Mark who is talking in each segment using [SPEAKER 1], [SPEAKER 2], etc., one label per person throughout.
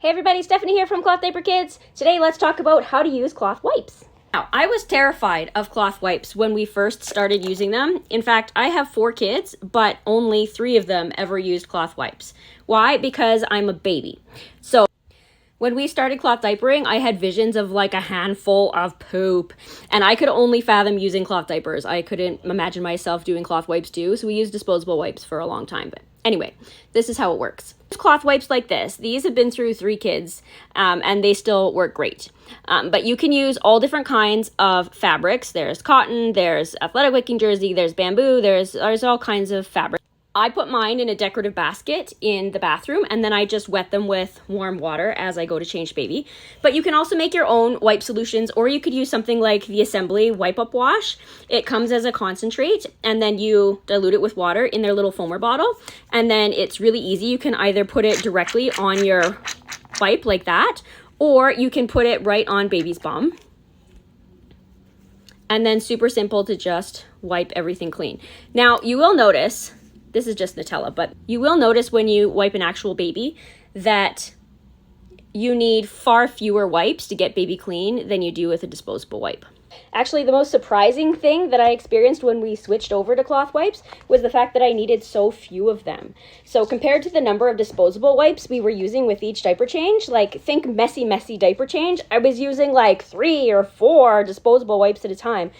[SPEAKER 1] Hey everybody, Stephanie here from Cloth Diaper Kids. Today let's talk about how to use cloth wipes. Now, I was terrified of cloth wipes when we first started using them. In fact, I have 4 kids, but only 3 of them ever used cloth wipes. Why? Because I'm a baby. So when we started cloth diapering, I had visions of like a handful of poop, and I could only fathom using cloth diapers. I couldn't imagine myself doing cloth wipes too, so we used disposable wipes for a long time. But anyway, this is how it works. Cloth wipes like this. These have been through 3 kids, and they still work great. But you can use all different kinds of fabrics. There's cotton, there's athletic wicking jersey, there's bamboo, there's all kinds of fabric. I put mine in a decorative basket in the bathroom, and then I just wet them with warm water as I go to change baby. But you can also make your own wipe solutions, or you could use something like the Assembly Wipe Up Wash. It comes as a concentrate, and then you dilute it with water in their little foamer bottle, and then it's really easy. You can either put it directly on your wipe like that, or you can put it right on baby's bum. And then super simple to just wipe everything clean. Now, you will notice, this is just Nutella, but you will notice when you wipe an actual baby that you need far fewer wipes to get baby clean than you do with a disposable wipe. Actually, the most surprising thing that I experienced when we switched over to cloth wipes was the fact that I needed so few of them. So compared to the number of disposable wipes we were using with each diaper change, like think messy diaper change, I was using like 3 or 4 disposable wipes at a time.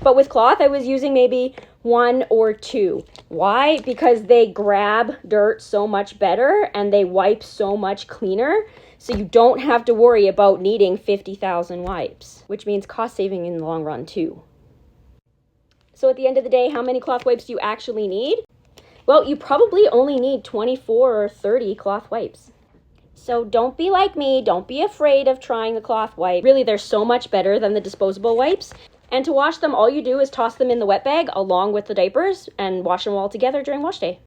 [SPEAKER 1] But with cloth, I was using maybe 1 or 2. Why? Because they grab dirt so much better and they wipe so much cleaner. So you don't have to worry about needing 50,000 wipes, which means cost saving in the long run too. So at the end of the day, how many cloth wipes do you actually need? Well, you probably only need 24 or 30 cloth wipes. So don't be like me, don't be afraid of trying the cloth wipe. Really, they're so much better than the disposable wipes. And to wash them, all you do is toss them in the wet bag along with the diapers and wash them all together during wash day.